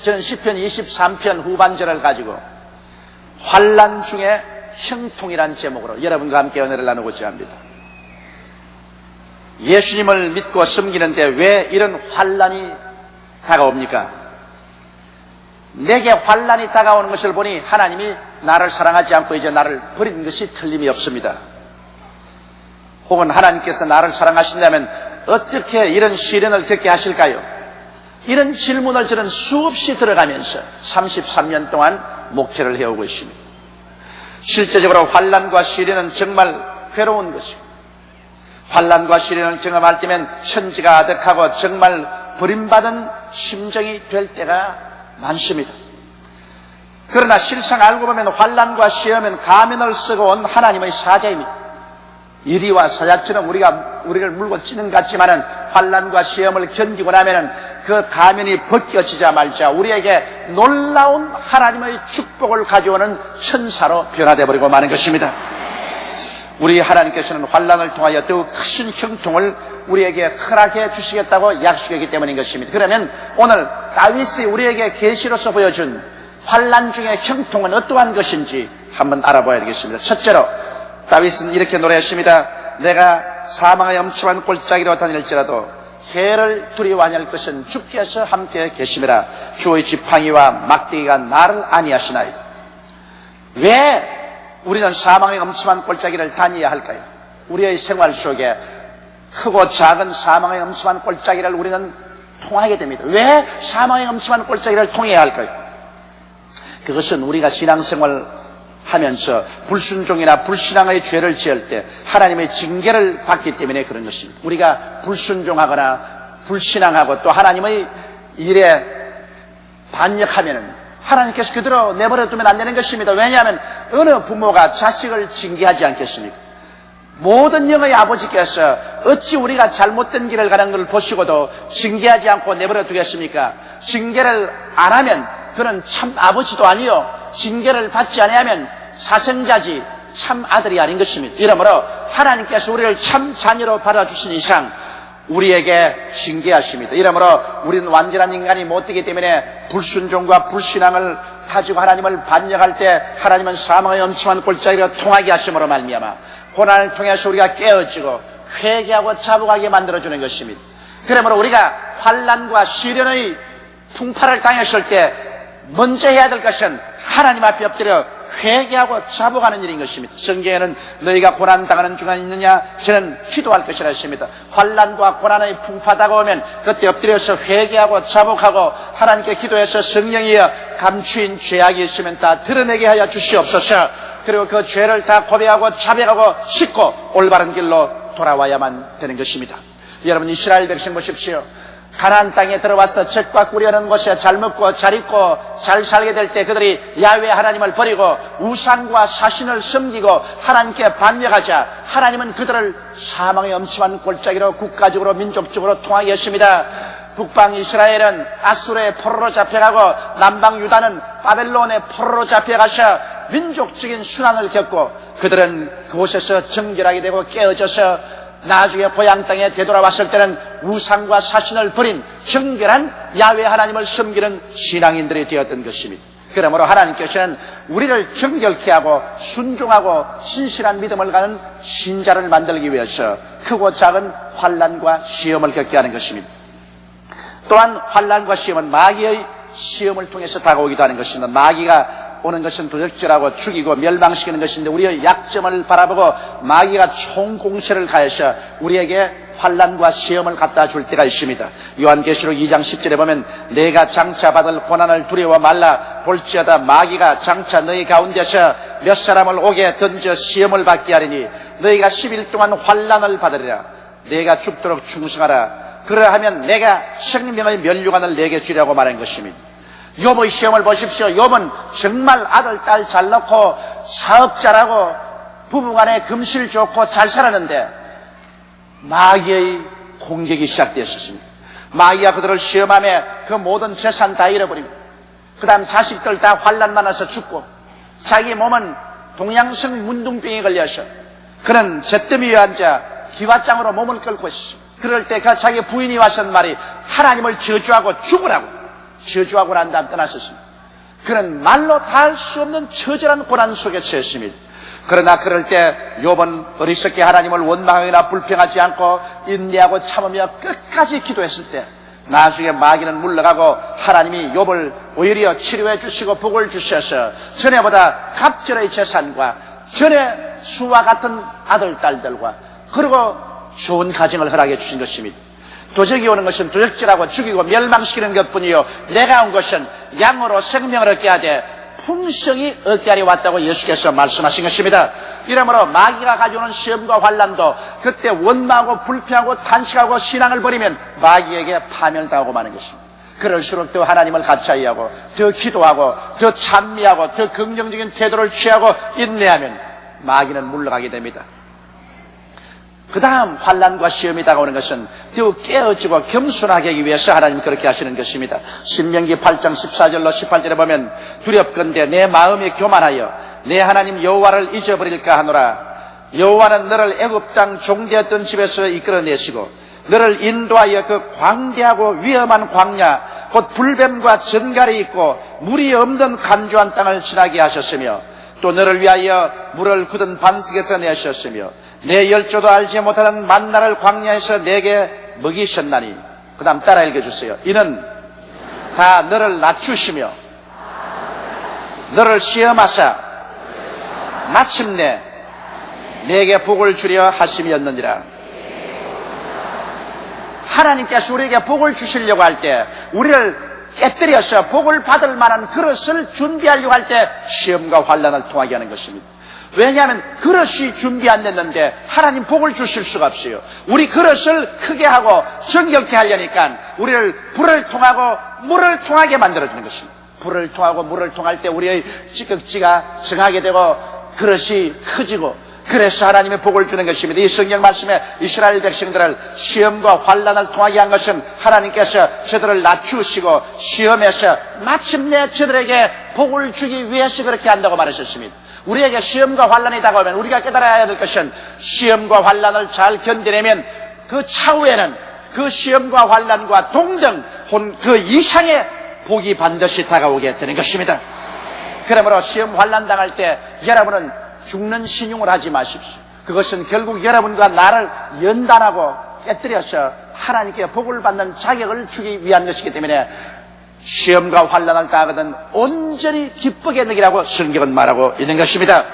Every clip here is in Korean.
저는 시편 23편 후반절을 가지고 환난 중에 형통이란 제목으로 여러분과 함께 은혜를 나누고자 합니다. 예수님을 믿고 섬기는데 왜 이런 환난이 다가옵니까? 내게 환난이 다가오는 것을 보니 하나님이 나를 사랑하지 않고 이제 나를 버린 것이 틀림이 없습니다. 혹은 하나님께서 나를 사랑하신다면 어떻게 이런 시련을 겪게 하실까요? 이런 질문을 저는 수없이 들어가면서 33년 동안 목회를 해오고 있습니다. 실제적으로 환난과 시련은 정말 괴로운 것이고, 환난과 시련을 경험할 때면 천지가 아득하고 정말 버림받은 심정이 될 때가 많습니다. 그러나 실상 알고 보면 환난과 시험은 가면을 쓰고 온 하나님의 사자입니다. 이리와 사자처럼 우리를 물고 찌는 것 같지만은 환난과 시험을 견디고 나면은 그 가면이 벗겨지자 말자 우리에게 놀라운 하나님의 축복을 가져오는 천사로 변화되어 버리고 마는 것입니다. 우리 하나님께서는 환난을 통하여 더욱 크신 형통을 우리에게 허락해 주시겠다고 약속했기 때문인 것입니다. 그러면 오늘 다윗이 우리에게 계시로서 보여준 환난 중의 형통은 어떠한 것인지 한번 알아봐야 되겠습니다. 첫째로 다윗은 이렇게 노래했습니다. 내가 사망의 엄침한 골짜기로 다닐지라도 해를 두려워하지 않을 것은 주께서 함께 계심이라. 주의 지팡이와 막대기가 나를 안위하시나이다. 왜 우리는 사망의 엄침한 골짜기를 다녀야 할까요? 우리의 생활 속에 크고 작은 사망의 엄침한 골짜기를 우리는 통하게 됩니다. 왜 사망의 엄침한 골짜기를 통해야 할까요? 그것은 우리가 신앙생활 하면서 불순종이나 불신앙의 죄를 지을 때 하나님의 징계를 받기 때문에 그런 것입니다. 우리가 불순종하거나 불신앙하고 또 하나님의 일에 반역하면은 하나님께서 그대로 내버려 두면 안 되는 것입니다. 왜냐하면 어느 부모가 자식을 징계하지 않겠습니까? 모든 영의 아버지께서 어찌 우리가 잘못된 길을 가는 것을 보시고도 징계하지 않고 내버려 두겠습니까? 징계를 안 하면 그는 참 아버지도 아니요, 징계를 받지 아니하면 사생자지 참 아들이 아닌 것입니다. 이러므로 하나님께서 우리를 참 자녀로 받아주신 이상 우리에게 징계하십니다. 이러므로 우리는 완전한 인간이 못 되기 때문에 불순종과 불신앙을 가지고 하나님을 반역할 때 하나님은 사망의 엄침한 골짜기로 통하게 하심으로 말미암아 고난을 통해서 우리가 깨어지고 회개하고 자복하게 만들어주는 것입니다. 그러므로 우리가 환난과 시련의 풍파를 당했을 때 먼저 해야 될 것은 하나님 앞에 엎드려 회개하고 자복하는 일인 것입니다. 성경에는 너희가 고난당하는 중간 있느냐? 저는 기도할 것이라 했습니다. 환난과 고난의 풍파 다가오면 그때 엎드려서 회개하고 자복하고 하나님께 기도해서 성령이여 감추인 죄악이 있으면 다 드러내게 하여 주시옵소서. 그리고 그 죄를 다 고백하고 자백하고 씻고 올바른 길로 돌아와야만 되는 것입니다. 여러분, 이스라엘 백성 보십시오. 가나안 땅에 들어와서 젖과 꿀이 흐르는 곳에 잘 먹고 잘 입고 잘 살게 될 때 그들이 야훼 하나님을 버리고 우상과 사신을 섬기고 하나님께 반역하자 하나님은 그들을 사망의 엄침한 골짜기로 국가적으로 민족적으로 통하게 했습니다. 북방 이스라엘은 아수르의 포로로 잡혀가고 남방 유다는 바벨론의 포로로 잡혀가서 민족적인 순환을 겪고 그들은 그곳에서 정결하게 되고 깨어져서 나중에 고향 땅에 되돌아왔을 때는 우상과 사신을 버린 정결한 야훼 하나님을 섬기는 신앙인들이 되었던 것입니다. 그러므로 하나님께서는 우리를 정결케 하고 순종하고 신실한 믿음을 가는 신자를 만들기 위해서 크고 작은 환난과 시험을 겪게 하는 것입니다. 또한 환난과 시험은 마귀의 시험을 통해서 다가오기도 하는 것입니다. 마귀가 오는 것은 도적질하고 죽이고 멸망시키는 것인데 우리의 약점을 바라보고 마귀가 총공세를 가해서 우리에게 환난과 시험을 갖다 줄 때가 있습니다. 요한계시록 2장 10절에 보면 내가 장차 받을 고난을 두려워 말라. 볼지어다 마귀가 장차 너희 가운데서 몇 사람을 옥에 던져 시험을 받게 하리니 너희가 10일 동안 환난을 받으리라. 내가 죽도록 충성하라. 그러하면 내가 생명의 면류관을 내게 주려고 말한 것입니다. 욥의 시험을 보십시오. 욥은 정말 아들, 딸 잘 낳고 사업자라고 부부간에 금실 좋고 잘 살았는데 마귀의 공격이 시작되었습니다. 마귀가 그들을 시험하며 그 모든 재산 다 잃어버리고 그 다음 자식들 다 환난 많아서 죽고 자기 몸은 동양성 문둥병에 걸려서 그는 잿더미 위에 앉아 기와장으로 몸을 끌고 있습니다. 그럴 때 자기 부인이 와서 말이 하나님을 저주하고 죽으라고 저주하고 난 다음 떠났었습니다. 그는 말로 다 할 수 없는 처절한 고난 속에 처했습니다. 그러나 그럴 때 욥은 어리석게 하나님을 원망하거나 불평하지 않고 인내하고 참으며 끝까지 기도했을 때 나중에 마귀는 물러가고 하나님이 욥을 오히려 치료해 주시고 복을 주셔서 전에보다 갑절의 재산과 전에 수와 같은 아들 딸들과 그리고 좋은 가정을 허락해 주신 것입니다. 도적이 오는 것은 도적질하고 죽이고 멸망시키는 것뿐이요 내가 온 것은 양으로 생명을 얻게 하되 풍성이 얻게 하려 왔다고 예수께서 말씀하신 것입니다. 이러므로 마귀가 가져오는 시험과 환난도 그때 원망하고 불평하고 탄식하고 신앙을 버리면 마귀에게 파멸당하고 마는 것입니다. 그럴수록 더 하나님을 가까이하고 더 기도하고 더 찬미하고 더 긍정적인 태도를 취하고 인내하면 마귀는 물러가게 됩니다. 그 다음 환난과 시험이 다가오는 것은 더욱 깨어지고 겸손하게 하기 위해서 하나님 그렇게 하시는 것입니다. 신명기 8장 14절로 18절에 보면 두렵건대 내 마음이 교만하여 내 하나님 여호와를 잊어버릴까 하노라. 여호와는 너를 애굽 땅 종되었던 집에서 이끌어내시고 너를 인도하여 그 광대하고 위험한 광야 곧 불뱀과 전갈이 있고 물이 없는 간주한 땅을 지나게 하셨으며 또 너를 위하여 물을 굳은 반석에서 내셨으며 내 열조도 알지 못하는 만나를 광야에서 내게 먹이셨나니. 그 다음 따라 읽어주세요. 이는 다 너를 낮추시며 너를 시험하사 마침내 내게 복을 주려 하심이었느니라. 하나님께서 우리에게 복을 주시려고 할 때 우리를 깨뜨려서 복을 받을 만한 그릇을 준비하려고 할 때 시험과 환난을 통하게 하는 것입니다. 왜냐하면 그릇이 준비 안 됐는데 하나님 복을 주실 수가 없어요. 우리 그릇을 크게 하고 정결케 하려니까 우리를 불을 통하고 물을 통하게 만들어주는 것입니다. 불을 통하고 물을 통할 때 우리의 찌꺼기가 정하게 되고 그릇이 커지고 그래서 하나님의 복을 주는 것입니다. 이 성경 말씀에 이스라엘 백성들을 시험과 환난을 통하게 한 것은 하나님께서 저들을 낮추시고 시험해서 마침내 저들에게 복을 주기 위해서 그렇게 한다고 말하셨습니다. 우리에게 시험과 환난이 다가오면 우리가 깨달아야 될 것은 시험과 환난을 잘 견디려면 그 차후에는 그 시험과 환난과 동등 그 이상의 복이 반드시 다가오게 되는 것입니다. 그러므로 시험 환난 당할 때 여러분은 죽는 신용을 하지 마십시오. 그것은 결국 여러분과 나를 연단하고 깨뜨려서 하나님께 복을 받는 자격을 주기 위한 것이기 때문에 시험과 환난을 당하거든 온전히 기쁘게 느끼라고 성경은 말하고 있는 것입니다.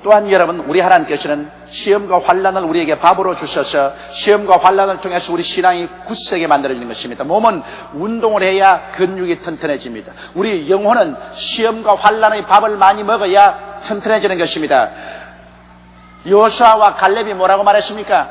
또한 여러분, 우리 하나님께서는 시험과 환난을 우리에게 밥으로 주셔서 시험과 환난을 통해서 우리 신앙이 굳세게 만들어지는 것입니다. 몸은 운동을 해야 근육이 튼튼해집니다. 우리 영혼은 시험과 환난의 밥을 많이 먹어야 튼튼해지는 것입니다. 여호수아와 갈렙이 뭐라고 말했습니까?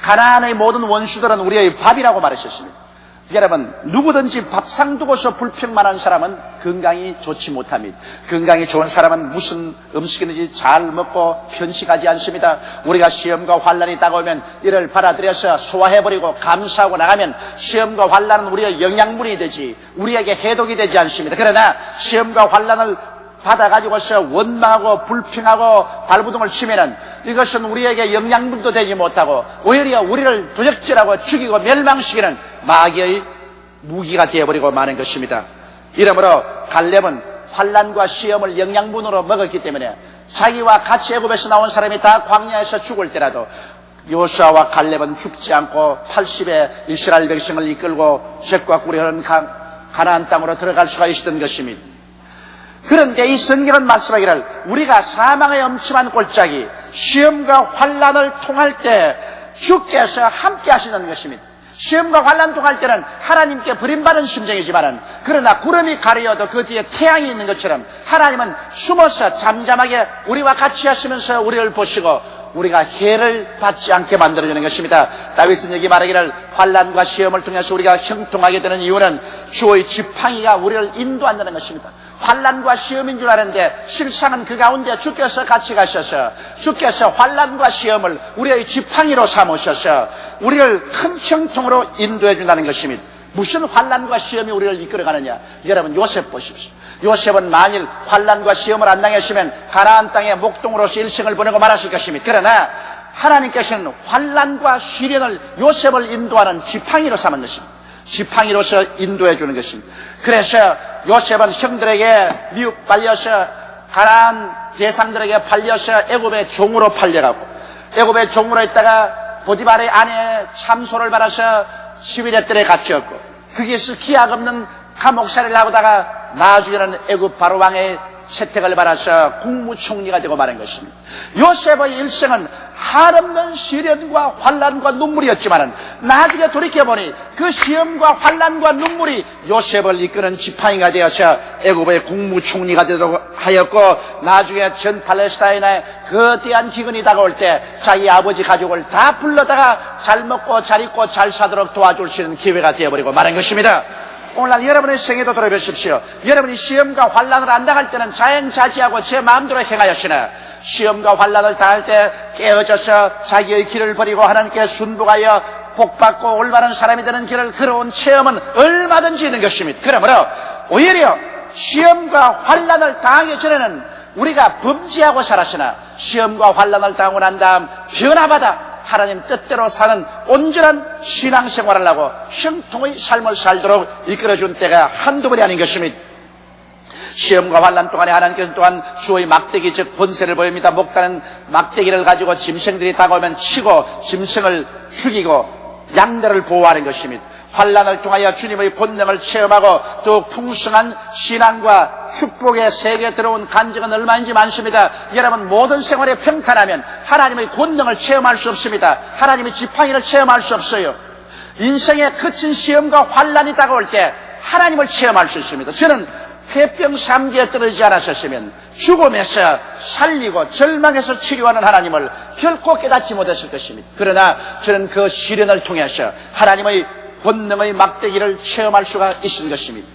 가나안의 모든 원수들은 우리의 밥이라고 말하셨습니다. 여러분, 누구든지 밥상 두고서 불평만한 사람은 건강이 좋지 못합니다. 건강이 좋은 사람은 무슨 음식이든지 잘 먹고 편식하지 않습니다. 우리가 시험과 환난이 다가오면 이를 받아들여서 소화해버리고 감사하고 나가면 시험과 환난은 우리의 영양분이 되지 우리에게 해독이 되지 않습니다. 그러나 시험과 환난을 받아가지고서 원망하고 불평하고 발부둥을 치면은 이것은 우리에게 영양분도 되지 못하고 오히려 우리를 도적질하고 죽이고 멸망시키는 마귀의 무기가 되어버리고 마는 것입니다. 이러므로 갈렙은 환난과 시험을 영양분으로 먹었기 때문에 자기와 같이 애굽에서 나온 사람이 다 광야에서 죽을 때라도 여호수아와 갈렙은 죽지 않고 80의 이스라엘 백성을 이끌고 젖과 꿀이 흐르는 가나안 땅으로 들어갈 수가 있었던 것입니다. 그런데 이 성경은 말씀하기를 우리가 사망의 엄침한 골짜기 시험과 환난을 통할 때 주께서 함께 하시는 것입니다. 시험과 환난 통할 때는 하나님께 버림받은 심정이지만은 그러나 구름이 가려도 그 뒤에 태양이 있는 것처럼 하나님은 숨어서 잠잠하게 우리와 같이 하시면서 우리를 보시고 우리가 해를 받지 않게 만들어주는 것입니다. 다윗은 여기 말하기를 환난과 시험을 통해서 우리가 형통하게 되는 이유는 주의 지팡이가 우리를 인도한다는 것입니다. 환난과 시험인 줄 아는데 실상은 그 가운데 주께서 같이 가셔서 주께서 환난과 시험을 우리의 지팡이로 삼으셔서 우리를 큰 형통으로 인도해 준다는 것입니다. 무슨 환난과 시험이 우리를 이끌어가느냐? 여러분, 요셉 보십시오. 요셉은 만일 환난과 시험을 안 당했으면 가나안 땅에 목동으로서 일생을 보내고 말았을 것입니다. 그러나 하나님께서는 환난과 시련을 요셉을 인도하는 지팡이로 삼은 것입니다. 지팡이로서 인도해 주는 것입니다. 그래서 요셉은 형들에게 미국 팔려서 가나안 대상들에게 팔려서 애굽의 종으로 팔려가고 애굽의 종으로 있다가 보디발의 아내의 참소를 받아서 12대 뜰에 갇혔고 거기에서 기약 없는 감옥살이를 하다가 나중에는 애굽 바로 왕의 채택을 받아서 국무총리가 되고 마는 것입니다. 요셉의 일생은 한없는 시련과 환난과 눈물이었지만 나중에 돌이켜보니 그 시험과 환난과 눈물이 요셉을 이끄는 지팡이가 되어서 애굽의 국무총리가 되도록 하였고 나중에 전 팔레스타인에 거대한 기근이 다가올 때 자기 아버지 가족을 다 불러다가 잘 먹고 잘 입고 잘 사도록 도와줄 수 있는 기회가 되어버리고 마는 것입니다. 오늘날 여러분의 생애도 돌아보십시오. 여러분이 시험과 환난을 안 당할 때는 자행자지하고 제 마음대로 행하였으나 시험과 환난을 당할 때 깨어져서 자기의 길을 버리고 하나님께 순복하여 복받고 올바른 사람이 되는 길을 걸어온 체험은 얼마든지 있는 것입니다. 그러므로 오히려 시험과 환난을 당하기 전에는 우리가 범죄하고 살았으나 시험과 환난을 당하고 난 다음 변화받아 하나님 뜻대로 사는 온전한 신앙생활을 하고 형통의 삶을 살도록 이끌어준 때가 한두 번이 아닌 것입니다. 시험과 환난 동안에 하나님께서 또한 주의 막대기 즉 권세를 보입니다. 목다는 막대기를 가지고 짐승들이 다가오면 치고 짐승을 죽이고 양들을 보호하는 것입니다. 환난을 통하여 주님의 권능을 체험하고 더욱 풍성한 신앙과 축복의 세계에 들어온 간증은 얼마인지 많습니다. 여러분 모든 생활에 평탄하면 하나님의 권능을 체험할 수 없습니다. 하나님의 지팡이를 체험할 수 없어요. 인생의 거친 시험과 환난이 다가올 때 하나님을 체험할 수 있습니다. 저는 폐병 3기에 떨어지지 않았었으면 죽음에서 살리고 절망에서 치료하는 하나님을 결코 깨닫지 못했을 것입니다. 그러나 저는 그 시련을 통해서 하나님의 권능의 막대기를 체험할 수가 있는 것입니다.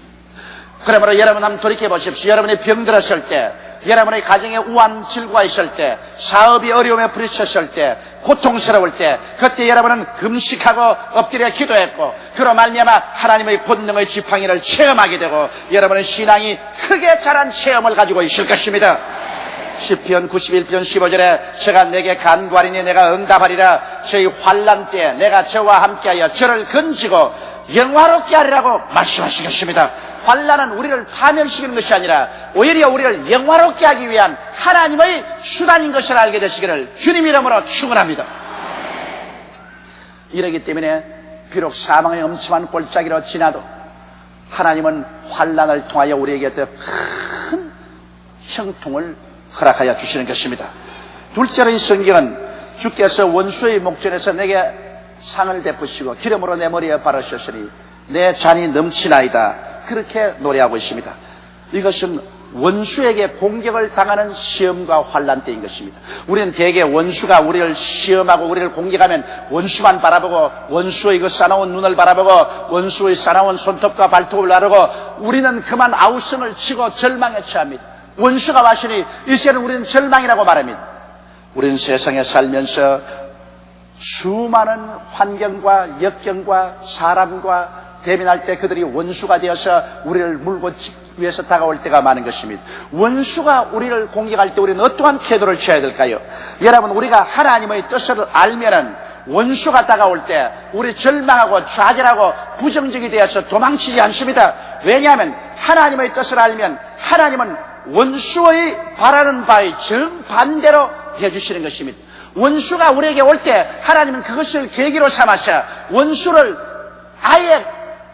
그러므로 여러분 한번 돌이켜 보십시오. 여러분이 병들었을 때, 여러분의 가정에 우한 질고가 있을 때, 사업이 어려움에 부딪혔을 때, 고통스러울 때, 그때 여러분은 금식하고 엎드려 기도했고 그로 말미암아 하나님의 권능의 지팡이를 체험하게 되고 여러분의 신앙이 크게 자란 체험을 가지고 있을 것입니다. 시편 91편 15절에 저가 내게 간구하리니 내가 응답하리라. 저희 환난 때에 내가 저와 함께하여 저를 건지고 영화롭게 하리라고 말씀하신 것입니다. 환난은 우리를 파멸시키는 것이 아니라 오히려 우리를 영화롭게 하기 위한 하나님의 수단인 것을 알게 되시기를 주님 이름으로 축원합니다. 이러기 때문에 비록 사망의 엄침한 골짜기로 지나도 하나님은 환난을 통하여 우리에게 더 큰 형통을 허락하여 주시는 것입니다. 둘째로 이 성경은 주께서 원수의 목전에서 내게 상을 베푸시고 기름으로 내 머리에 바르셨으니 내 잔이 넘치나이다. 그렇게 노래하고 있습니다. 이것은 원수에게 공격을 당하는 시험과 환난 때인 것입니다. 우리는 대개 원수가 우리를 시험하고 우리를 공격하면 원수만 바라보고 원수의 그 싸나운 눈을 바라보고 원수의 싸나운 손톱과 발톱을 나르고 우리는 그만 아우성을 치고 절망에 처합니다. 원수가 왔으니 이제는 우리는 절망이라고 말합니다. 우리는 세상에 살면서 수많은 환경과 역경과 사람과 대면할 때 그들이 원수가 되어서 우리를 물고 위해서 다가올 때가 많은 것입니다. 원수가 우리를 공격할 때 우리는 어떠한 태도를 취해야 될까요? 여러분 우리가 하나님의 뜻을 알면은 원수가 다가올 때 우리 절망하고 좌절하고 부정적이 되어서 도망치지 않습니다. 왜냐하면 하나님의 뜻을 알면 하나님은 원수의 바라는 바의 정반대로 해주시는 것입니다. 원수가 우리에게 올 때 하나님은 그것을 계기로 삼아서 원수를 아예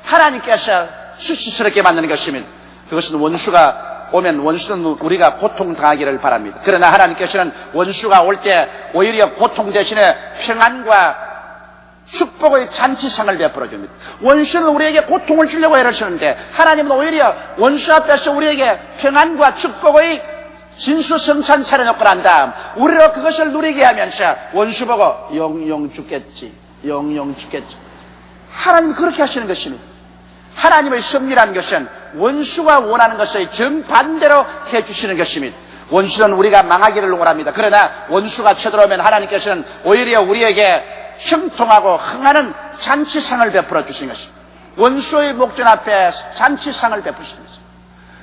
하나님께서 수치스럽게 만드는 것입니다. 그것은 원수가 오면 원수는 우리가 고통당하기를 바랍니다. 그러나 하나님께서는 원수가 올 때 오히려 고통 대신에 평안과 축복의 잔치상을 베풀어 줍니다. 원수는 우리에게 고통을 주려고 애를 쓰는데 하나님은 오히려 원수 앞에서 우리에게 평안과 축복의 진수성찬 차려놓고 난 다음 우리로 그것을 누리게 하면서 원수 보고 영영 죽겠지, 영영 죽겠지. 하나님은 그렇게 하시는 것입니다. 하나님의 섭리라는 것은 원수가 원하는 것을 정반대로 해주시는 것입니다. 원수는 우리가 망하기를 원합니다. 그러나 원수가 쳐들어오면 하나님께서는 오히려 우리에게 형통하고 흥하는 잔치상을 베풀어 주시는 것입니다. 원수의 목전 앞에 잔치상을 베푸시는 것입니다.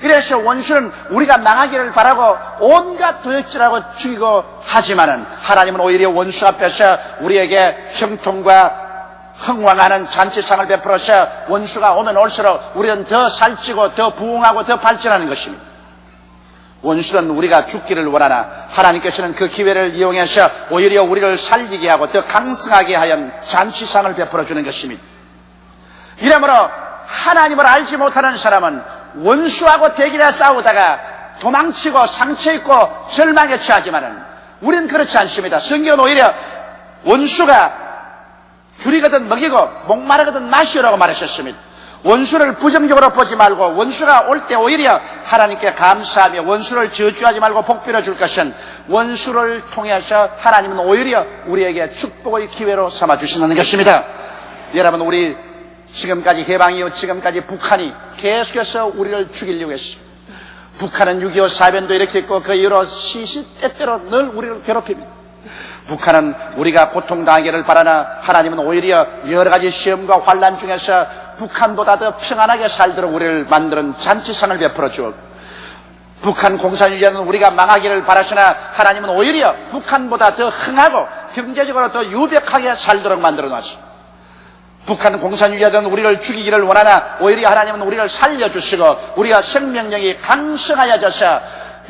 그래서 원수는 우리가 망하기를 바라고 온갖 도적질하고 죽이고 하지만은 하나님은 오히려 원수 앞에서 우리에게 형통과 흥왕하는 잔치상을 베풀어서 원수가 오면 올수록 우리는 더 살찌고 더 부흥하고 더 발전하는 것입니다. 원수는 우리가 죽기를 원하나 하나님께서는 그 기회를 이용해서 오히려 우리를 살리게 하고 더 강성하게 하여 잔치상을 베풀어 주는 것입니다. 이러므로 하나님을 알지 못하는 사람은 원수하고 대결해 싸우다가 도망치고 상처입고 절망에 처하지만은 우리는 그렇지 않습니다. 성경은 오히려 원수가 줄이거든 먹이고 목마르거든 마시오라고 말하셨습니다. 원수를 부정적으로 보지 말고 원수가 올 때 오히려 하나님께 감사하며 원수를 저주하지 말고 복 빌어줄 것은 원수를 통해서 하나님은 오히려 우리에게 축복의 기회로 삼아주시는 것입니다. 여러분, 우리 지금까지 해방이요 지금까지 북한이 계속해서 우리를 죽이려고 했습니다. 북한은 6.25 사변도 이렇게 했고 그 이후로 시시때때로 늘 우리를 괴롭힙니다. 북한은 우리가 고통당하기를 바라나 하나님은 오히려 여러 가지 시험과 환난 중에서 북한보다 더 평안하게 살도록 우리를 만드는 잔치상을 베풀어 주었고, 북한 공산주의자는 우리가 망하기를 바라시나 하나님은 오히려 북한보다 더 흥하고 경제적으로 더 유백하게 살도록 만들어 놨습니다. 북한 공산주의자들은 우리를 죽이기를 원하나 오히려 하나님은 우리를 살려주시고 우리가 생명력이 강성하여져서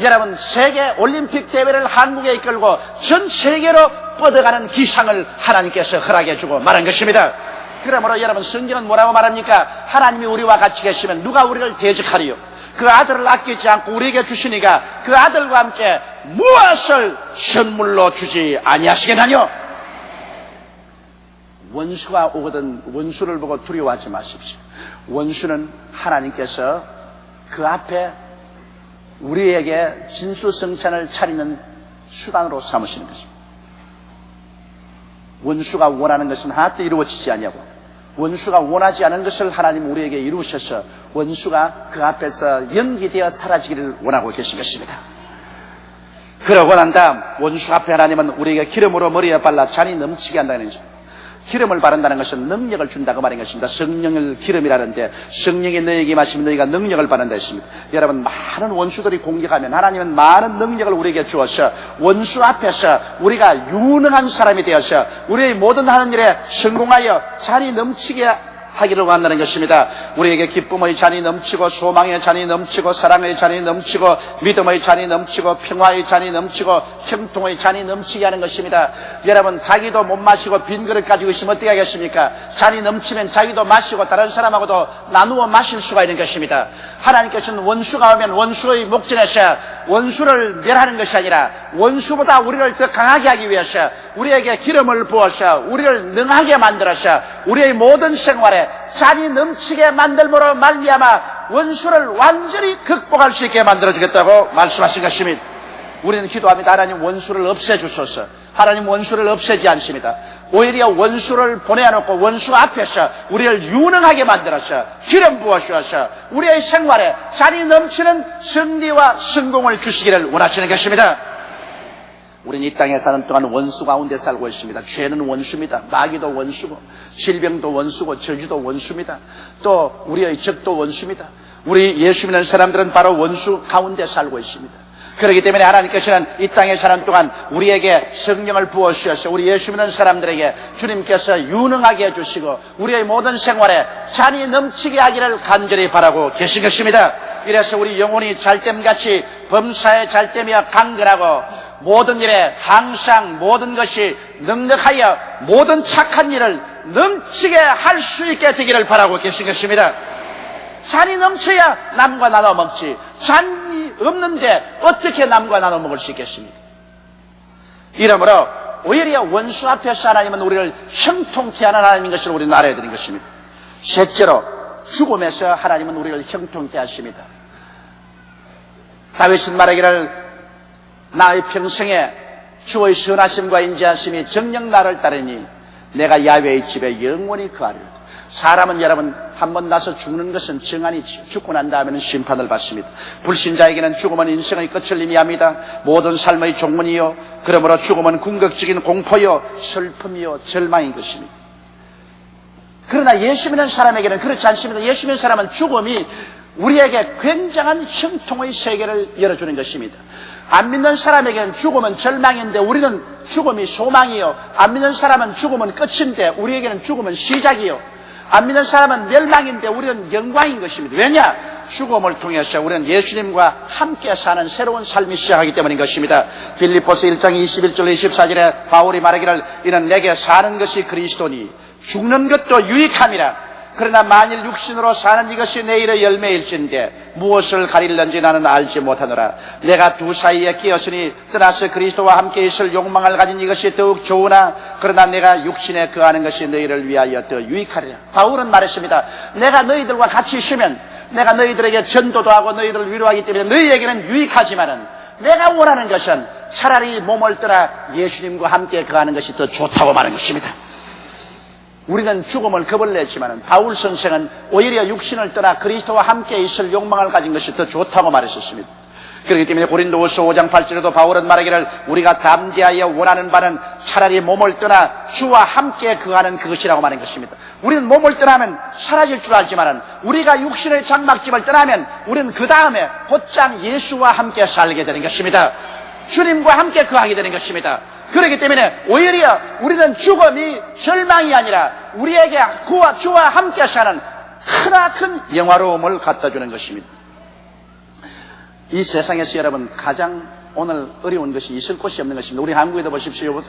여러분 세계 올림픽 대회를 한국에 이끌고 전 세계로 뻗어가는 기상을 하나님께서 허락해 주고 말한 것입니다. 그러므로 여러분, 성경은 뭐라고 말합니까? 하나님이 우리와 같이 계시면 누가 우리를 대적하리요? 그 아들을 아끼지 않고 우리에게 주시니까 그 아들과 함께 무엇을 선물로 주지 아니하시겠나요? 원수가 오거든 원수를 보고 두려워하지 마십시오. 원수는 하나님께서 그 앞에 우리에게 진수성찬을 차리는 수단으로 삼으시는 것입니다. 원수가 원하는 것은 하나도 이루어지지 아니하고 원수가 원하지 않은 것을 하나님 우리에게 이루셔서 원수가 그 앞에서 연기되어 사라지기를 원하고 계신 것입니다. 그러고 난 다음 원수 앞에 하나님은 우리에게 기름으로 머리에 발라 잔이 넘치게 한다는 것입니다. 기름을 바른다는 것은 능력을 준다고 말인 것입니다. 성령을 기름이라는데 성령이 너에게 임하시면 너희가 능력을 받는다 했습니다. 여러분, 많은 원수들이 공격하면 하나님은 많은 능력을 우리에게 주어서 원수 앞에서 우리가 유능한 사람이 되어서 우리의 모든 하는 일에 성공하여 잔이 넘치게 하기를 원한다는 것입니다. 우리에게 기쁨의 잔이 넘치고 소망의 잔이 넘치고 사랑의 잔이 넘치고 믿음의 잔이 넘치고 평화의 잔이 넘치고 형통의 잔이 넘치게 하는 것입니다. 여러분, 자기도 못 마시고 빈 그릇 가지고 있으면 어떻게 하겠습니까? 잔이 넘치면 자기도 마시고 다른 사람하고도 나누어 마실 수가 있는 것입니다. 하나님께서는 원수가 오면 원수의 목전에서 원수를 멸하는 것이 아니라 원수보다 우리를 더 강하게 하기 위해서 우리에게 기름을 부어서 우리를 능하게 만들어서 우리의 모든 생활에 잔이 넘치게 만들므로 말미암아 원수를 완전히 극복할 수 있게 만들어주겠다고 말씀하신 것입니다. 우리는 기도합니다. 하나님, 원수를 없애주소서. 하나님, 원수를 없애지 않습니다. 오히려 원수를 보내놓고 원수 앞에서 우리를 유능하게 만들어서 기름 부어주어서 우리의 생활에 잔이 넘치는 승리와 성공을 주시기를 원하시는 것입니다. 우리는 이 땅에 사는 동안 원수 가운데 살고 있습니다. 죄는 원수입니다. 마귀도 원수고 질병도 원수고 저주도 원수입니다. 또 우리의 적도 원수입니다. 우리 예수 믿는 사람들은 바로 원수 가운데 살고 있습니다. 그렇기 때문에 하나님께서는 이 땅에 사는 동안 우리에게 성령을 부어주셔서 우리 예수 믿는 사람들에게 주님께서 유능하게 해주시고 우리의 모든 생활에 잔이 넘치게 하기를 간절히 바라고 계신 것입니다. 이래서 우리 영혼이 잘됨같이 범사에 잘되며 강건하고 모든 일에 항상 모든 것이 넉넉하여 모든 착한 일을 넘치게 할 수 있게 되기를 바라고 계신 것입니다. 잔이 넘쳐야 남과 나눠 먹지, 잔이 없는데 어떻게 남과 나눠 먹을 수 있겠습니까? 이러므로 오히려 원수 앞에서 하나님은 우리를 형통케 하는 하나님인 것을 우리는 알아야 되는 것입니다. 셋째로, 죽음에서 하나님은 우리를 형통케 하십니다. 다윗은 말하기를 나의 평생에 주의 선하심과 인자하심이 정녕 나를 따르니 내가 야훼의 집에 영원히 거하리로다. 사람은 여러분 한번 나서 죽는 것은 정한이지, 죽고 난 다음에는 심판을 받습니다. 불신자에게는 죽음은 인생의 끝을 의미합니다. 모든 삶의 종문이요, 그러므로 죽음은 궁극적인 공포요 슬픔이요 절망인 것입니다. 그러나 예수 믿는 사람에게는 그렇지 않습니다. 예수 믿는 사람은 죽음이 우리에게 굉장한 형통의 세계를 열어주는 것입니다. 안 믿는 사람에게는 죽음은 절망인데 우리는 죽음이 소망이요. 안 믿는 사람은 죽음은 끝인데 우리에게는 죽음은 시작이요. 안 믿는 사람은 멸망인데 우리는 영광인 것입니다. 왜냐? 죽음을 통해서 우리는 예수님과 함께 사는 새로운 삶이 시작하기 때문인 것입니다. 빌립보서 1장 21절 24절에 바울이 말하기를 이는 내게 사는 것이 그리스도니 죽는 것도 유익함이라. 그러나 만일 육신으로 사는 이것이 내일의 열매일진데 무엇을 가릴는지 나는 알지 못하노라. 내가 두 사이에 끼었으니 떠나서 그리스도와 함께 있을 욕망을 가진 이것이 더욱 좋으나 그러나 내가 육신에 거하는 것이 너희를 위하여 더 유익하리라. 바울은 말했습니다. 내가 너희들과 같이 있으면 내가 너희들에게 전도도 하고 너희들을 위로하기 때문에 너희에게는 유익하지만은 내가 원하는 것은 차라리 몸을 떠나 예수님과 함께 거하는 것이 더 좋다고 말하는 것입니다. 우리는 죽음을 겁을 냈지만 바울 선생은 오히려 육신을 떠나 그리스도와 함께 있을 욕망을 가진 것이 더 좋다고 말했었습니다. 그렇기 때문에 고린도후서 5장 8절에도 바울은 말하기를 우리가 담대하여 원하는 바는 차라리 몸을 떠나 주와 함께 거하는 그것이라고 말한 것입니다. 우리는 몸을 떠나면 사라질 줄 알지만 우리가 육신의 장막집을 떠나면 우리는 그 다음에 곧장 예수와 함께 살게 되는 것입니다. 주님과 함께 거하게 되는 것입니다. 그렇기 때문에 오히려 우리는 죽음이 절망이 아니라 우리에게 주와 함께 사는 크나큰 영화로움을 갖다 주는 것입니다. 이 세상에서 여러분 가장 오늘 어려운 것이 있을 곳이 없는 것입니다. 우리 한국에도 보십시오.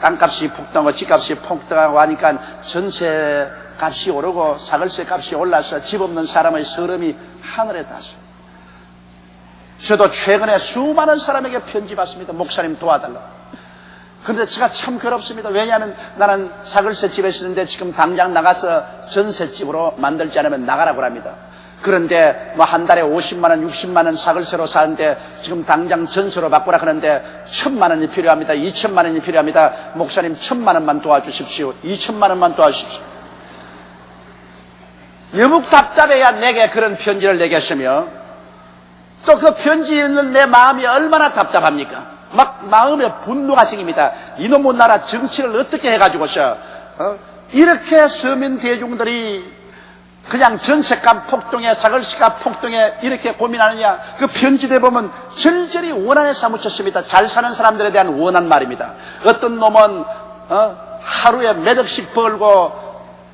땅값이 폭등하고 집값이 폭등하고 하니까 전세값이 오르고 사글세 값이 올라서 집 없는 사람의 서름이 하늘에 닿았어요. 저도 최근에 수많은 사람에게 편지 받습니다. 목사님 도와달라고. 그런데 제가 참 괴롭습니다. 왜냐하면 나는 사글세 집에 있는데 지금 당장 나가서 전세집으로 만들지 않으면 나가라고 합니다. 그런데 뭐 한 달에 50만 원, 60만 원 사글세로 사는데 지금 당장 전세로 바꾸라 하는데 1,000만 원이 필요합니다. 2,000만 원이 필요합니다. 목사님 1,000만 원만 도와주십시오. 2,000만 원만 도와주십시오. 여묵 답답해야 내게 그런 편지를 내겠으며 또 그 편지 읽는 내 마음이 얼마나 답답합니까? 막 마음에 분노가 생깁니다. 이놈의 나라 정치를 어떻게 해가지고서 이렇게 서민 대중들이 그냥 전세값 폭등에 사글세값 폭등에 이렇게 고민하느냐. 그 편지대 보면 절절히 원한에 사무쳤습니다. 잘 사는 사람들에 대한 원한 말입니다. 어떤 놈은 하루에 몇 억씩 벌고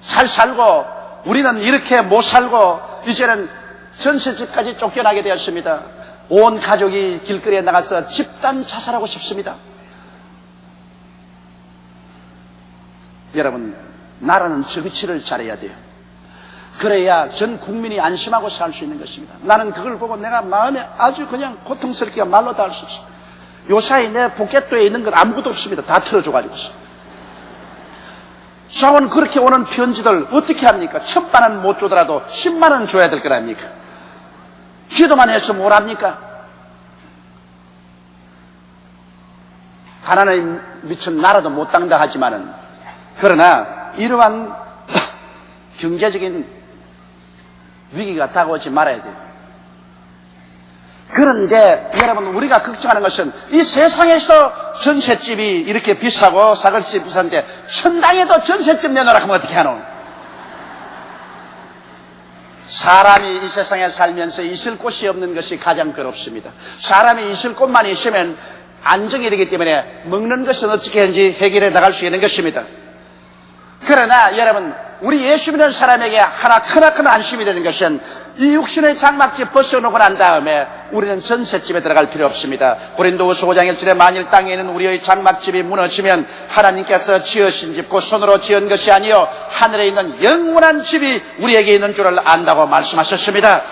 잘 살고 우리는 이렇게 못 살고 이제는 전세집까지 쫓겨나게 되었습니다. 온 가족이 길거리에 나가서 집단 자살하고 싶습니다. 여러분, 나라는 정치를 잘해야 돼요. 그래야 전 국민이 안심하고 살 수 있는 것입니다. 나는 그걸 보고 내가 마음에 아주 그냥 고통스럽게 말로 다 할 수 없어요. 요사이 내 포켓도에 있는 건 아무것도 없습니다. 다 틀어줘가지고 있어요. 자원 그렇게 오는 편지들 어떻게 합니까? 1,000만 원 못 주더라도 10만 원 줘야 될 거 아닙니까? 기도만 해서 뭘 합니까? 가난에 미친 나라도 못 당다 하지만은 그러나 이러한 경제적인 위기가 다가오지 말아야 돼요. 그런데 여러분 우리가 걱정하는 것은 이 세상에서도 전셋집이 이렇게 비싸고 사글세 비싼데 천당에도 전셋집 내놓으라 하면 어떻게 하노? 사람이 이 세상에 살면서 있을 곳이 없는 것이 가장 괴롭습니다. 사람이 있을 곳만 있으면 안정이 되기 때문에 먹는 것은 어떻게 하는지 해결해 나갈 수 있는 것입니다. 그러나 여러분 우리 예수 믿는 사람에게 하나 크나큰 안심이 되는 것은 이 육신의 장막집 벗어놓고 난 다음에 우리는 전셋집에 들어갈 필요 없습니다. 고린도후서 5장 1절에 만일 땅에 있는 우리의 장막집이 무너지면 하나님께서 지으신 집 곧 손으로 지은 것이 아니요 하늘에 있는 영원한 집이 우리에게 있는 줄을 안다고 말씀하셨습니다.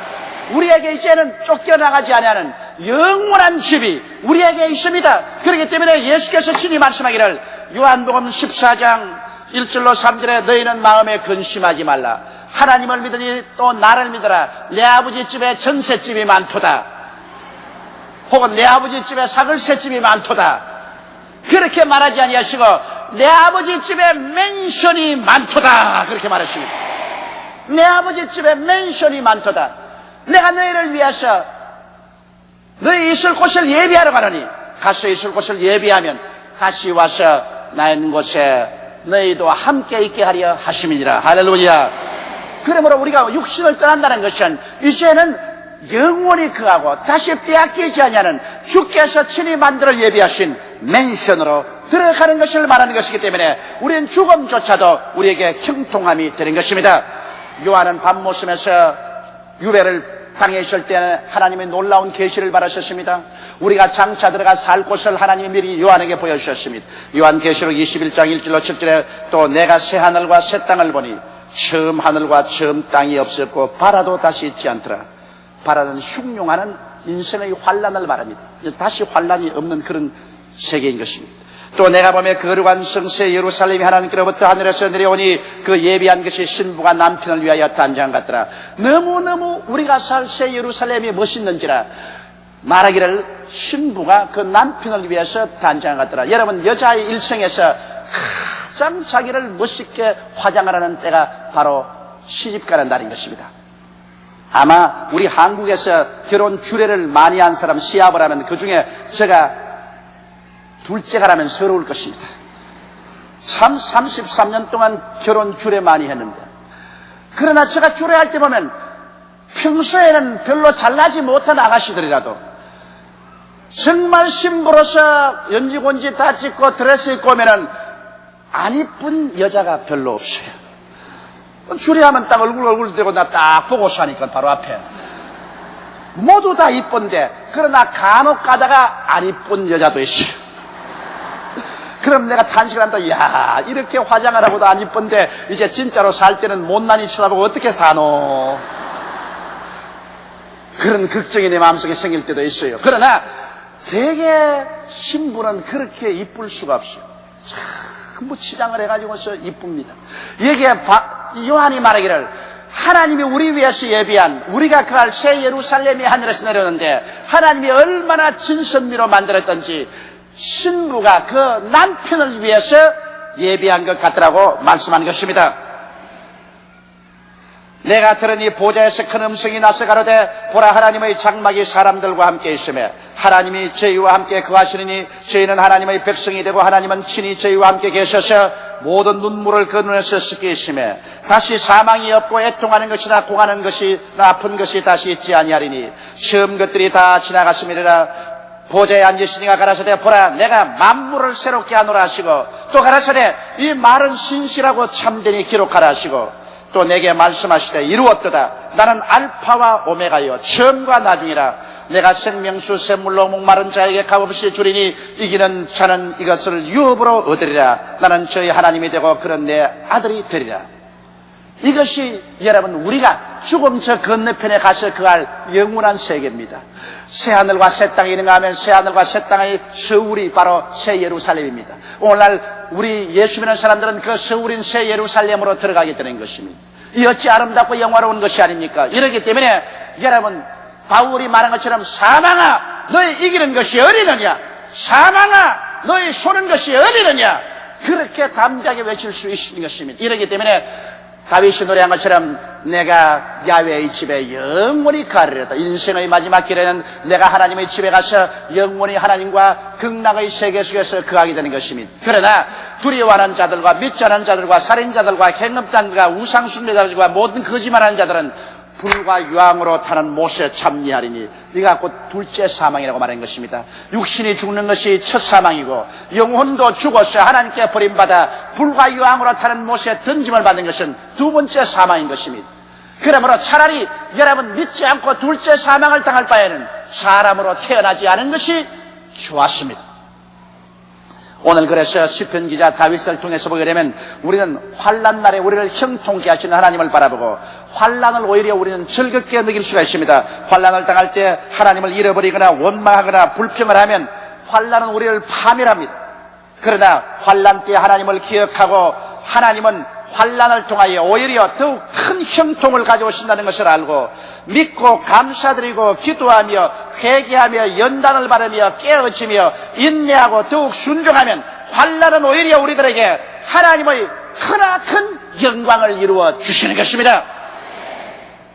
우리에게 이제는 쫓겨나가지 아니하는 영원한 집이 우리에게 있습니다. 그렇기 때문에 예수께서 친히 말씀하기를 요한복음 14장 1절로 3절에 너희는 마음에 근심하지 말라. 하나님을 믿으니 또 나를 믿어라. 내 아버지 집에 전셋집이 많도다. 혹은 내 아버지 집에 사글셋집이 많도다. 그렇게 말하지 아니하시고 내 아버지 집에 맨션이 많도다. 그렇게 말하십니다. 내 아버지 집에 맨션이 많도다. 내가 너희를 위해서 너희 있을 곳을 예비하러 가노니 가서 있을 곳을 예비하면 다시 와서 나 있는 곳에 너희도 함께 있게 하려 하심이니라. 할렐루야. 그러므로 우리가 육신을 떠난다는 것은 이제는 영원히 그하고 다시 빼앗기지 아니하는 주께서 친히 만들어 예비하신 맨션으로 들어가는 것을 말하는 것이기 때문에 우리는 죽음조차도 우리에게 형통함이 되는 것입니다. 요한은 밤모섬에서 유배를 당했을 때는 하나님의 놀라운 계시를 받으셨습니다. 우리가 장차 들어가 살 곳을 하나님이 미리 요한에게 보여주셨습니다. 요한계시록 21장 1절로 7절에 또 내가 새 하늘과 새 땅을 보니 처음 하늘과 처음 땅이 없었고 바다도 다시 있지 않더라. 바다는 흉흉하는 인생의 환란을 말합니다. 다시 환란이 없는 그런 세계인 것입니다. 또 내가 보면 거룩한 성새 예루살렘이 하나님께로부터 하늘에서 내려오니 그 예비한 것이 신부가 남편을 위하여 단장한 것 같더라. 너무너무 우리가 살 새 예루살렘이 멋있는지라 말하기를 신부가 그 남편을 위해서 단장한 것 같더라. 여러분, 여자의 일생에서 가장 자기를 멋있게 화장하라는 때가 바로 시집가는 날인 것입니다. 아마 우리 한국에서 결혼 주례를 많이 한 사람 시합을 하면 그 중에 제가 둘째가라면 서러울 것입니다. 참 33년 동안 결혼 주례 많이 했는데, 그러나 제가 주례할 때 보면 평소에는 별로 잘나지 못한 아가씨들이라도 정말 신부로서 연지곤지 다 찍고 드레스 입고 오면은 안 이쁜 여자가 별로 없어요. 주례하면 딱 얼굴 대고 나 딱 보고서 하니까 바로 앞에 모두 다 이쁜데, 그러나 간혹 가다가 안 이쁜 여자도 있어요. 그럼 내가 탄식을 한다. 야, 이렇게 화장을 하고도 안 이쁜데 이제 진짜로 살 때는 못난이 쳐다보고 어떻게 사노? 그런 걱정이 내 마음속에 생길 때도 있어요. 그러나 되게 신부는 그렇게 이쁠 수가 없어요. 전부 치장을 해가지고서 이쁩니다. 여기에 요한이 말하기를 하나님이 우리 위해서 예비한, 우리가 그할 새 예루살렘이 하늘에서 내려오는데 하나님이 얼마나 진선미로 만들었던지 신부가 그 남편을 위해서 예비한 것 같더라고 말씀하는 것입니다. 내가 들으니 보좌에서 큰 음성이 나서 가로되 보라, 하나님의 장막이 사람들과 함께 있으며 하나님이 저희와 함께 거하시느니 저희는 하나님의 백성이 되고 하나님은 친히 저희와 함께 계셔서 모든 눈물을 그 눈에서 씻게 있으며 다시 사망이 없고 애통하는 것이나 공하는 것이나 아픈 것이 다시 있지 아니하리니 처음 것들이 다 지나갔음이라. 보좌에 앉으시니가 가라사대 보라, 내가 만물을 새롭게 하노라 하시고 또 가라사대 이 말은 신실하고 참되니 기록하라 하시고 또 내게 말씀하시되 이루었도다. 나는 알파와 오메가요 처음과 나중이라. 내가 생명수 샘물로 목마른 자에게 값없이 주리니 이기는 자는 이것을 유업으로 얻으리라. 나는 저희 하나님이 되고 그런 내 아들이 되리라. 이것이 여러분 우리가 죽음 저 건너편에 가서 그할 영원한 세계입니다. 새하늘과 새 땅이 있는가 하면 새하늘과 새 땅의 서울이 바로 새 예루살렘입니다. 오늘날 우리 예수 믿는 사람들은 그 서울인 새 예루살렘으로 들어가게 되는 것입니다. 이 어찌 아름답고 영화로운 것이 아닙니까? 이렇기 때문에 여러분 바울이 말한 것처럼 사망아 너의 이기는 것이 어디느냐, 사망아 너의 쏘는 것이 어디느냐, 그렇게 담대하게 외칠 수 있는 것입니다. 이렇기 때문에 다윗이 노래한 것처럼 내가 야훼의 집에 영원히 가리라. 인생의 마지막 길에는 내가 하나님의 집에 가서 영원히 하나님과 극락의 세계 속에서 거하게 되는 것입니다. 그러나 두려워하는 자들과 믿지 않는 자들과 살인자들과 행업단과 우상숭배자들과 모든 거짓말하는 자들은 불과 유황으로 타는 못에 참리하리니 이가 곧 둘째 사망이라고 말하는 것입니다. 육신이 죽는 것이 첫 사망이고 영혼도 죽어서 하나님께 버림받아 불과 유황으로 타는 못에 던짐을 받는 것은 두 번째 사망인 것입니다. 그러므로 차라리 여러분 믿지 않고 둘째 사망을 당할 바에는 사람으로 태어나지 않은 것이 좋았습니다. 오늘 그래서 시편 기자 다윗을 통해서 보게 되면 우리는 환난 날에 우리를 형통케 하시는 하나님을 바라보고 환난을 오히려 우리는 즐겁게 느낄 수가 있습니다. 환난을 당할 때 하나님을 잃어버리거나 원망하거나 불평을 하면 환난은 우리를 파멸합니다. 그러나 환난 때 하나님을 기억하고 하나님은 환난을 통하여 오히려 더욱 큰 형통을 가져오신다는 것을 알고 믿고 감사드리고 기도하며 회개하며 연단을 받으며 깨어지며 인내하고 더욱 순종하면 환난은 오히려 우리들에게 하나님의 크나큰 영광을 이루어 주시는 것입니다.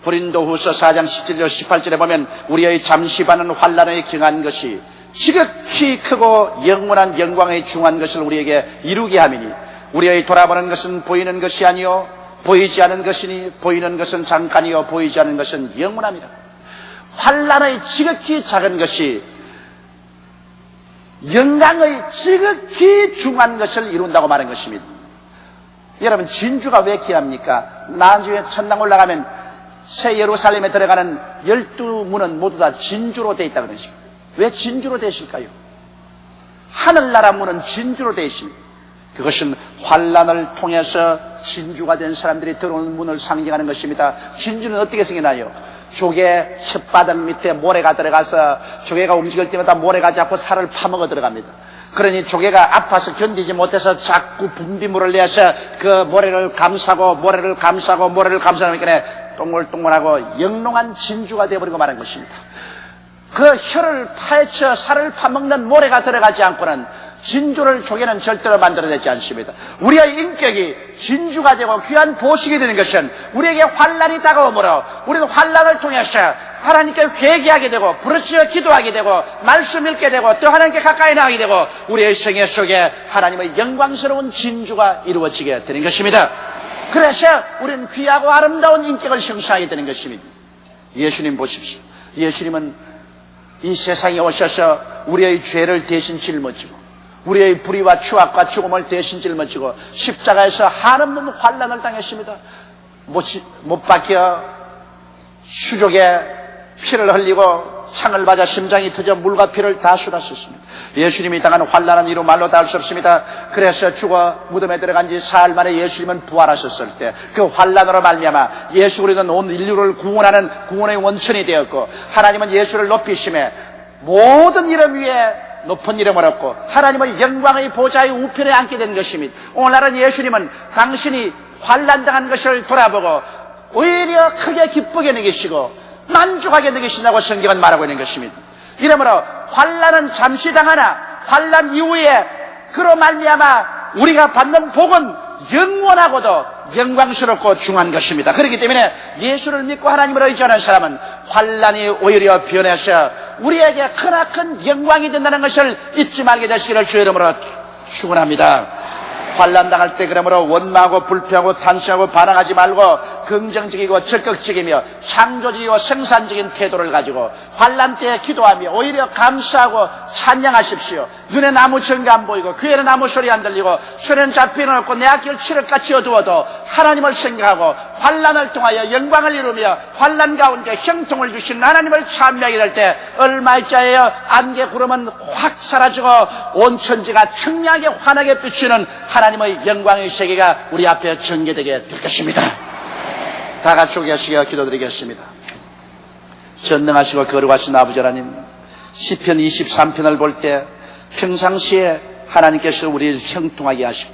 고린도후서 4장 17절 18절에 보면 우리의 잠시 받는 환난에 경한 것이 지극히 크고 영원한 영광에 중한 것을 우리에게 이루게 함이니 우리의 돌아보는 것은 보이는 것이 아니요 보이지 않은 것이니 보이는 것은 잠깐이요 보이지 않은 것은 영원함이라. 환난의 지극히 작은 것이 영광의 지극히 중요한 것을 이룬다고 말한 것입니다. 여러분, 진주가 왜 귀합니까? 나중에 천당 올라가면 새 예루살렘에 들어가는 12문은 모두 다 진주로 되어 있다고 그러십니다. 왜 진주로 되실까요? 하늘나라 문은 진주로 되어 있습니다. 그것은 환난을 통해서 진주가 된 사람들이 들어오는 문을 상징하는 것입니다. 진주는 어떻게 생겨나요? 조개 혓바닥 밑에 모래가 들어가서 조개가 움직일 때마다 모래가 자꾸 살을 파먹어 들어갑니다. 그러니 조개가 아파서 견디지 못해서 자꾸 분비물을 내서 그 모래를 감싸고 모래를 감싸니까 동글동글하고 영롱한 진주가 되어버리고 말한 것입니다. 그 혀를 파헤쳐 살을 파먹는 모래가 들어가지 않고는 진주를 조개는 절대로 만들어내지 않습니다. 우리의 인격이 진주가 되고 귀한 보식이 되는 것은 우리에게 환난이 다가오므로 우리는 환난을 통해서 하나님께 회개하게 되고 부르짖어 기도하게 되고 말씀 읽게 되고 또 하나님께 가까이 나가게 되고 우리의 생애 속에 하나님의 영광스러운 진주가 이루어지게 되는 것입니다. 그래서 우리는 귀하고 아름다운 인격을 형성하게 되는 것입니다. 예수님 보십시오. 예수님은 이 세상에 오셔서 우리의 죄를 대신 짊어지고 우리의 불의와 추악과 죽음을 대신 짊어지고 십자가에서 한없는 환난을 당했습니다. 못 박혀 수족에 피를 흘리고 창을 맞아 심장이 터져 물과 피를 다 쏟았었습니다. 예수님이 당한 환난은 이루 말로 다 할 수 없습니다. 그래서 죽어 무덤에 들어간 지 사흘 만에 예수님은 부활하셨을 때 그 환난으로 말미암아 예수 그리스도는 온 인류를 구원하는 구원의 원천이 되었고 하나님은 예수를 높이심에 모든 이름 위에 높은 이름을 얻고 하나님의 영광의 보좌의 우편에 앉게 된 것입니다. 오늘날은 예수님은 당신이 환난당한 것을 돌아보고 오히려 크게 기쁘게 여기시고 만족하게 여기신다고 성경은 말하고 있는 것입니다. 이러므로 환난은 잠시 당하나 환난 이후에 그로 말미암아 우리가 받는 복은 영원하고도 영광스럽고 중요한 것입니다. 그렇기 때문에 예수를 믿고 하나님을 의지하는 사람은 환난이 오히려 변해서 우리에게 크나큰 영광이 된다는 것을 잊지 말게 되시기를 주의 이름으로 축원합니다. 환난 당할 때 그러므로 원망하고 불평하고 탄식하고 반항하지 말고 긍정적이고 적극적이며 창조적이고 생산적인 태도를 가지고 환난 때에 기도하며 오히려 감사하고 찬양하십시오. 눈에는 아무 증거 안 보이고 귀에는 아무 소리 안 들리고 손에는 잡히는 없고 내 앞길 칠흑같이 어두워도 하나님을 생각하고 환난을 통하여 영광을 이루며 환난 가운데 형통을 주시는 하나님을 찬미하게 될 때 얼마짜리여 안개 구름은 확 사라지고 온 천지가 청량하게 환하게 비치는 하나님의 영광의 세계가 우리 앞에 전개되게 될 것입니다. 다 같이 계시게 기도드리겠습니다. 전능하시고 거룩하신 아버지 하나님, 시편 23편을 볼 때 평상시에 하나님께서 우리를 형통하게 하시고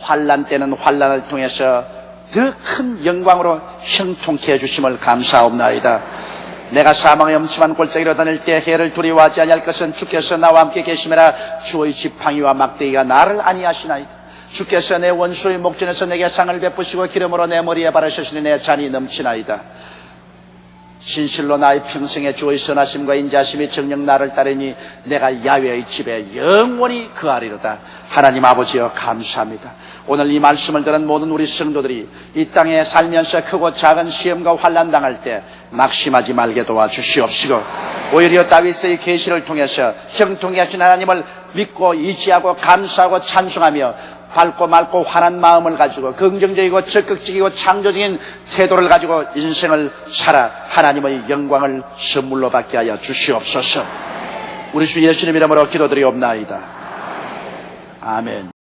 환난 때는 환난을 통해서 더 큰 영광으로 형통케 해주심을 감사옵나이다. 내가 사망의 엄침한 골짜기로 다닐 때 해를 두려워하지 아니할 것은 주께서 나와 함께 계심이라. 주의 지팡이와 막대기가 나를 안위하시나이다. 주께서 내 원수의 목전에서 내게 상을 베푸시고 기름으로 내 머리에 바르셨으니 내 잔이 넘치나이다. 진실로 나의 평생에 주의 선하심과 인자심이 정녕 나를 따르니 내가 야훼의 집에 영원히 거하리로다. 하나님 아버지여 감사합니다. 오늘 이 말씀을 들은 모든 우리 성도들이 이 땅에 살면서 크고 작은 시험과 환난 당할 때 낙심하지 말게 도와주시옵시고 오히려 다윗의 계시를 통해서 형통케 하신 하나님을 믿고 의지하고 감사하고 찬송하며 밝고 맑고 환한 마음을 가지고 긍정적이고 적극적이고 창조적인 태도를 가지고 인생을 살아 하나님의 영광을 선물로 받게 하여 주시옵소서. 우리 주 예수님 이름으로 기도드리옵나이다. 아멘.